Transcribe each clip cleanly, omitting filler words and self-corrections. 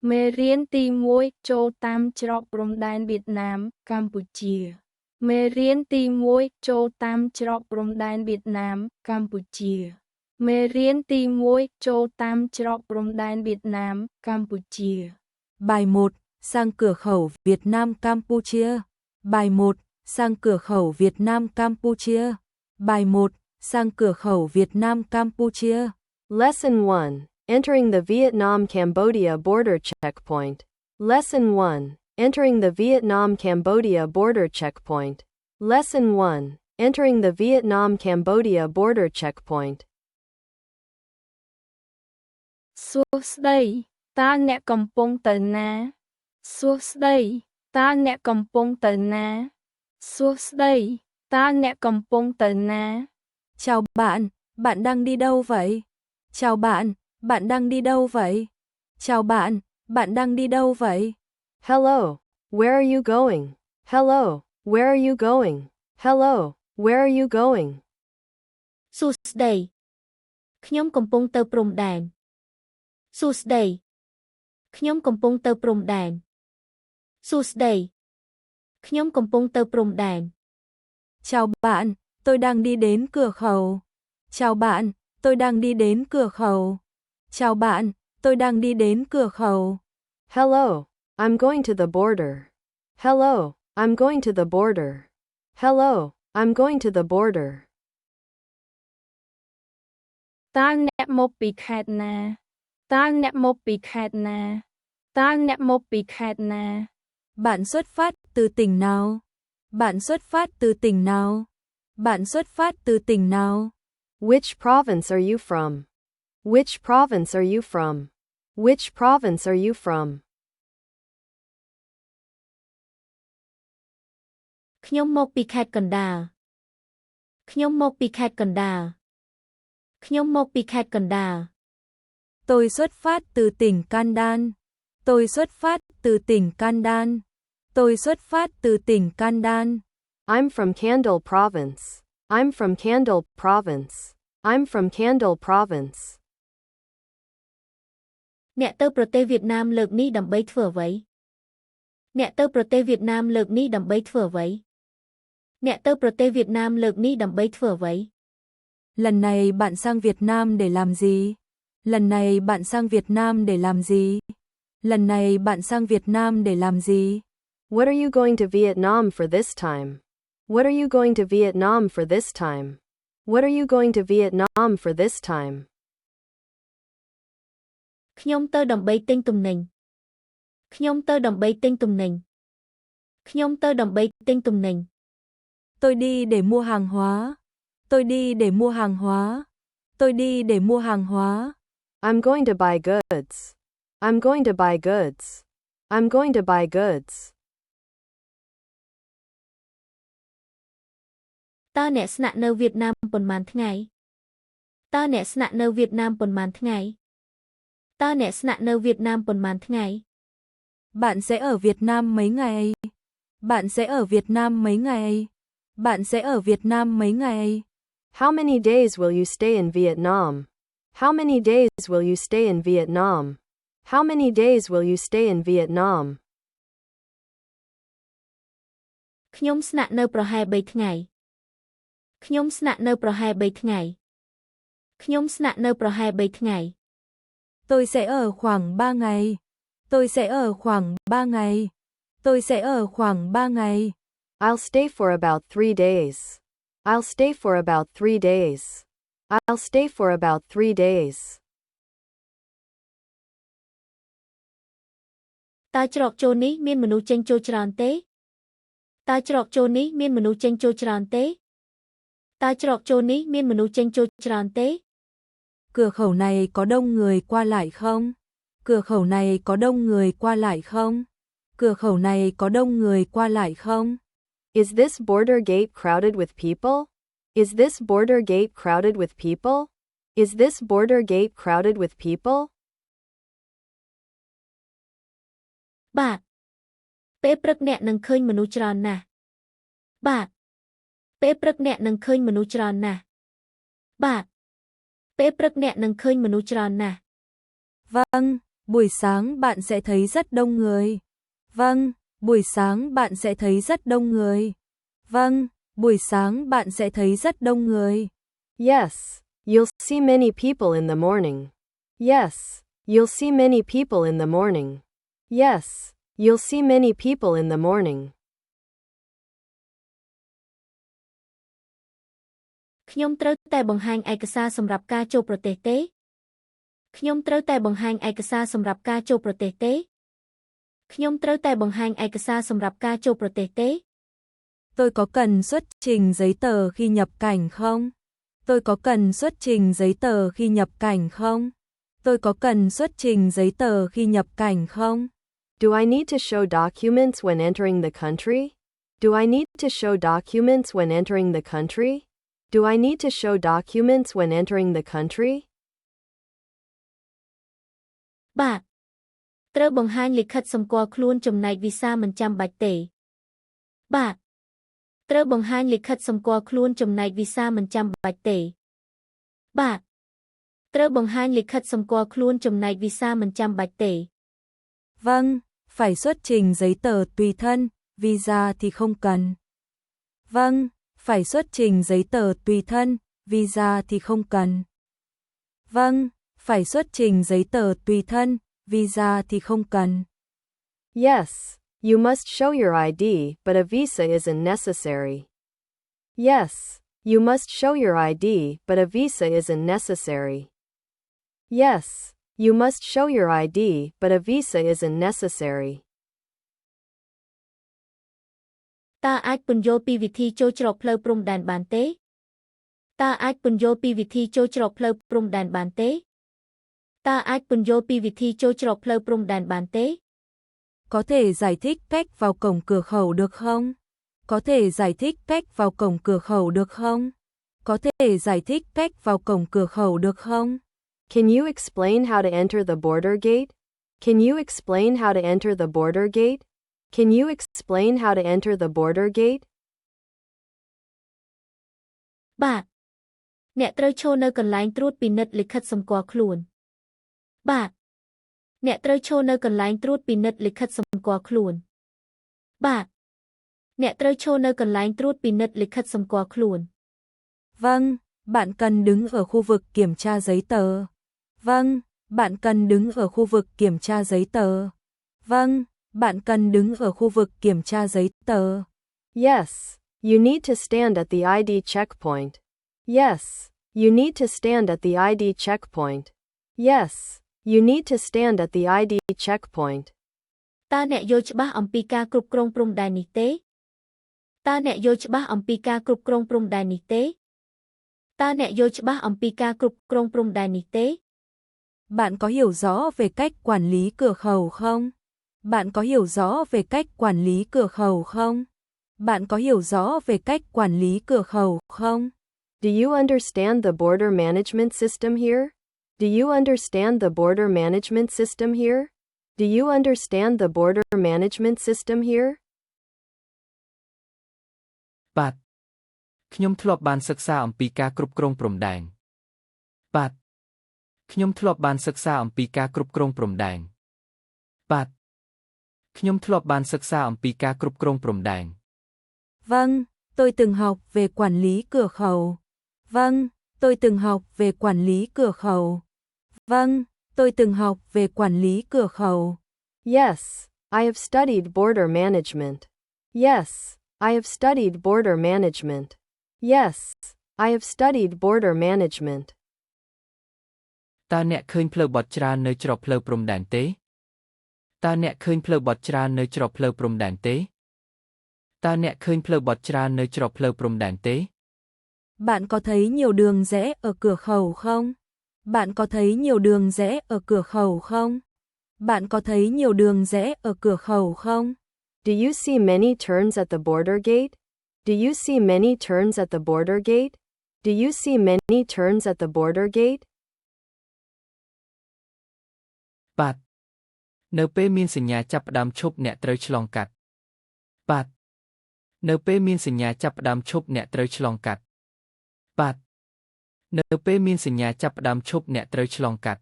មេរៀនទី1ចូលតាមច្រកព្រំដែនវៀតណាមកម្ពុជាមេរៀនទី1ចូលតាមច្រកព្រំដែនវៀតណាមកម្ពុជាមេរៀនទី1ចូលតាមច្រកព្រំដែនវៀតណាមកម្ពុជា Bài 1. Sang cửa khẩu Việt Nam Campuchia. Bài 1. Sang cửa khẩu Việt Nam Campuchia. Bài 1. Sang cửa khẩu Việt Nam Campuchia. Lesson 1. Entering the Vietnam-Cambodia border checkpoint. Lesson 1. Entering the Vietnam-Cambodia border checkpoint. Lesson 1. Entering the Vietnam-Cambodia border checkpoint. សួស្តីតើអ្នកកំពុងទៅណាសួស្តីតើអ្នកកំពុងទៅណាសួស្តីតើអ្នកកំពុងទៅណា Chào bạn đang đi đâu vậy? Chào bạn đang đi đâu vậy? Chào bạn đang đi đâu vậy? Hello, where are you going? Hello, where are you going? Hello, where are you going? សួស្តីខ្ញុំកំពុងទៅព្រំដែនសួស្តីខ្ញុំកំពុងទៅព្រំដែនសួស្តីខ្ញុំកំពុងទៅព្រំដែន Chào bạn, tôi đang đi đến cửa khẩu. Chào bạn, tôi đang đi đến cửa khẩu. Chào bạn, tôi đang đi đến cửa khẩu. Hello, I'm going to the border. Hello, I'm going to the border. Hello, I'm going to the border. តើអ្នកមកពីខេត្តណាតើអ្នកមកពីខេត្តណាតើអ្នកមកពីខេត្តណា Bạn xuất phát từ tỉnh nào? Bạn xuất phát từ tỉnh nào? Bạn xuất phát từ tỉnh nào? Which province are you from? Which province are you from? Which province are you from? ខ្ញុំមកពីខេត្តកណ្ដាលខ្ញុំមកពីខេត្តកណ្ដាលខ្ញុំមកពីខេត្តកណ្ដាល Tôi xuất phát từ tỉnh Kandan. Tôi xuất phát từ tỉnh Kandan. Tôi xuất phát từ tỉnh Kandan. I'm from Kandal province. I'm from Kandal province. I'm from Kandal province. អ្នកទៅប្រទេសវៀតណាមលើកនេះដើម្បីធ្វើអ្វីអ្នកទៅប្រទេសវៀតណាមលើកនេះដើម្បីធ្វើអ្វីអ្នកទៅប្រទេសវៀតណាមលើកនេះដើម្បីធ្វើអ្វី Lần này bạn sang Việt Nam để làm gì? Lần này bạn sang Việt Nam để làm gì? Lần này bạn sang Việt Nam để làm gì? What are you going to Vietnam for this time? What are you going to Vietnam for this time? What are you going to Vietnam for this time? ខ្ញុំទៅដើម្បីទិញទំនិញខ្ញុំទៅដើម្បីទិញទំនិញខ្ញុំទៅដើម្បីទិញទំនិញ Tôi đi để mua hàng hóa. Tôi đi để mua hàng hóa. Tôi đi để mua hàng hóa. I'm going to buy goods. I'm going to buy goods. I'm going to buy goods. តើអ្នកស្នាក់នៅវៀតណាមប៉ុន្មានថ្ងៃតើអ្នកស្នាក់នៅវៀតណាមប៉ុន្មានថ្ងៃតើអ្នកស្នាក់នៅវៀតណាមប៉ុន្មានថ្ងៃ Bạn sẽ ở Việt Nam mấy ngày? Bạn sẽ ở Việt Nam mấy ngày? Bạn sẽ ở Việt Nam mấy ngày? How many days will you stay in Vietnam? How many days will you stay in Vietnam? How many days will you stay in Vietnam? ខ្ញុំស្នាក់នៅប្រហែល3ថ្ងៃខ្ញុំស្នាក់នៅប្រហែល3ថ្ងៃខ្ញុំស្នាក់នៅប្រហែល3ថ្ងៃ Tôi sẽ ở khoảng 3 ngày. Tôi sẽ ở khoảng 3 ngày. Tôi sẽ ở khoảng 3 ngày. I'll stay for about 3 days. I'll stay for about 3 days. I'll stay for about 3 days. តើច្រកចូលនេះមានមនុស្សចេញចូលច្រើនទេតើច្រកចូលនេះមានមនុស្សចេញចូលច្រើនទេតើច្រកចូលនេះមានមនុស្សចេញចូលច្រើនទេ Cửa khẩu này có đông người qua lại không? Cửa khẩu này có đông người qua lại không? Cửa khẩu này có đông người qua lại không? Is this border gate crowded with people? Is this border gate crowded with people? Is this border gate crowded with people? បាទពេលព្រឹកអ្នកនឹងឃើញមនុស្សច្រើនណាស់បាទពេលព្រឹកអ្នកនឹងឃើញមនុស្សច្រើនណាស់បាទពេលព្រឹកអ្នកនឹងឃើញមនុស្សច្រើនណាស់ Vâng, buổi sáng bạn sẽ thấy rất đông người. Vâng, buổi sáng bạn sẽ thấy rất đông người. Vâng, buổi sáng bạn sẽ thấy rất đông người. Yes, you'll see many people in the morning. Yes, you'll see many people in the morning. Yes, you'll see many people in the morning. ខ្ញុំត្រូវតែបង្ហាញឯកសារសម្រាប់ការចូលប្រទេសទេ ខ្ញុំត្រូវតែបង្ហាញឯកសារសម្រាប់ការចូលប្រទេសទេ ខ្ញុំត្រូវតែបង្ហាញឯកសារសម្រាប់ការចូលប្រទេសទេ Tôi có cần xuất trình giấy tờ khi nhập cảnh không? Tôi có cần xuất trình giấy tờ khi nhập cảnh không? Tôi có cần xuất trình giấy tờ khi nhập cảnh không? Do I need to show documents when entering the country? Do I need to show documents when entering the country? Do I need to show documents when entering the country? បាទត្រូវបង្ហាញលិខិតសម្គាល់ខ្លួនចំណែកវីសាមិនចាំបាច់ទេ បាទត្រូវបង្ហាញលិខិតសម្គាល់ខ្លួនចំណែកវីសាមិនចាំបាច់ទេ បាទត្រូវបង្ហាញលិខិតសម្គាល់ខ្លួនចំណែកវីសាមិនចាំបាច់ទេ Vâng, phải xuất trình giấy tờ tùy thân, visa thì không cần. Vâng, phải xuất trình giấy tờ tùy thân, visa thì không cần. Vâng, phải xuất trình giấy tờ tùy thân, visa thì không cần. Yes, you must show your ID, but a visa isn't necessary. Yes, you must show your ID, but a visa isn't necessary. Yes, you must show your ID, but a visa isn't necessary. តើអាចពន្យល់ពីវិធីចូលច្រកផ្លូវព្រំដែនបានទេ តើអាចពន្យល់ពីវិធីចូលច្រកផ្លូវព្រំដែនបានទេ តើអាចពន្យល់ពីវិធីចូលច្រកផ្លូវព្រំដែនបានទេ Có thể giải thích cách vào cổng cửa khẩu được không? Có thể giải thích cách vào cổng cửa khẩu được không? Có thể giải thích cách vào cổng cửa khẩu được không? Can you explain how to enter the border gate? Can you explain how to enter the border gate? Can you explain how to enter the border gate? បាទអ្នកត្រូវឈរនៅកន្លែងត្រួតពិនិត្យលិខិតសម្គាល់ខ្លួន បាទអ្នកត្រូវឈរនៅកន្លែងត្រួតពិនិត្យលិខិតសម្គាល់ខ្លួន បាទអ្នកត្រូវឈរនៅកន្លែងត្រួតពិនិត្យលិខិតសម្គាល់ខ្លួន Vâng, bạn cần đứng ở khu vực kiểm tra giấy tờ. Vâng, bạn cần đứng ở khu vực kiểm tra giấy tờ. Vâng, bạn cần đứng ở khu vực kiểm tra giấy tờ. Yes, you need to stand at the ID checkpoint. Yes, you need to stand at the ID checkpoint. Yes, you need to stand at the ID checkpoint. តើអ្នកយល់ច្បាស់អំពីការគ្រប់គ្រងព្រំដែននេះទេ តើអ្នកយល់ច្បាស់អំពីការគ្រប់គ្រងព្រំដែននេះទេ តើអ្នកយល់ច្បាស់អំពីការគ្រប់គ្រងព្រំដែននេះទេ Bạn có hiểu rõ về cách quản lý cửa khẩu không? Bạn có hiểu rõ về cách quản lý cửa khẩu không? Bạn có hiểu rõ về cách quản lý cửa khẩu không? Do you understand the border management system here? Do you understand the border management system here? Do you understand the border management system here? បាទខ្ញុំធ្លាប់បានសិក្សាអំពីការគ្រប់គ្រងព្រំដែនបាទខ្ញុំធ្លាប់បានសិក្សាអំពីការគ្រប់គ្រងព្រំដែនបាទខ្ញុំធ្លាប់បានសិក្សាអំពីការគ្រប់គ្រងព្រំដែន Vâng, tôi từng học về quản lý cửa khẩu. Vâng, tôi từng học về quản lý cửa khẩu. Vâng, tôi từng học về quản lý cửa khẩu. Yes, I have studied border management. Yes, I have studied border management. Yes, I have studied border management. តើអ្នកឃើញផ្លូវបត់ច្រើននៅច្រកផ្លូវព្រំដែនទេតើអ្នកឃើញផ្លូវបត់ច្រើននៅច្រកផ្លូវព្រំដែនទេតើអ្នកឃើញផ្លូវបត់ច្រើននៅច្រកផ្លូវព្រំដែនទេ Bạn có thấy nhiều đường rẽ ở cửa khẩu không? Bạn có thấy nhiều đường rẽ ở cửa khẩu không? Bạn có thấy nhiều đường rẽ ở cửa khẩu không? Do you see many turns at the border gate? Do you see many turns at the border gate? Do you see many turns at the border gate? បាទនៅពេលមានសញ្ញាចាប់ផ្ដើមឈប់អ្នកត្រូវឆ្លងកាត់បាទនៅពេលមានសញ្ញាចាប់ផ្ដើមឈប់អ្នកត្រូវឆ្លងកាត់បាទនៅពេលមានសញ្ញាចាប់ផ្ដើមឈប់អ្នកត្រូវឆ្លងកាត់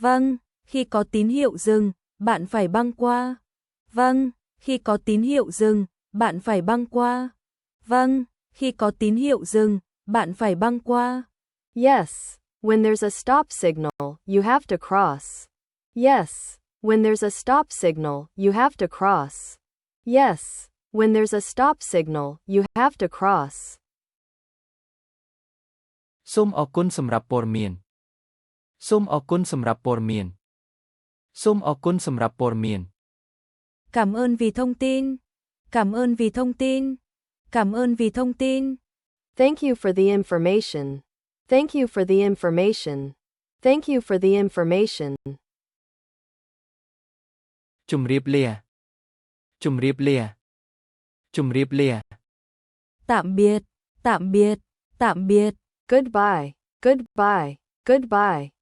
Vâng, khi có tín hiệu dừng, bạn phải băng qua. Vâng, khi có tín hiệu dừng, bạn phải băng qua. Vâng, khi có tín hiệu dừng, bạn phải băng qua. Yes, when there's a stop signal, you have to cross. Yes, when there's a stop signal, you have to cross. Yes, when there's a stop signal, you have to cross. សូមអរគុណសម្រាប់ព័ត៌មាន សូមអរគុណសម្រាប់ព័ត៌មាន សូមអរគុណសម្រាប់ព័ត៌មាន Cảm ơn vì thông tin. Cảm ơn vì thông tin. Cảm ơn vì thông tin. Thank you for the information. Thank you for the information. Thank you for the information. ជម្រាបលា ជម្រាបលា ជម្រាបលា Tạm biệt, tạm biệt, tạm biệt. Goodbye, goodbye, goodbye.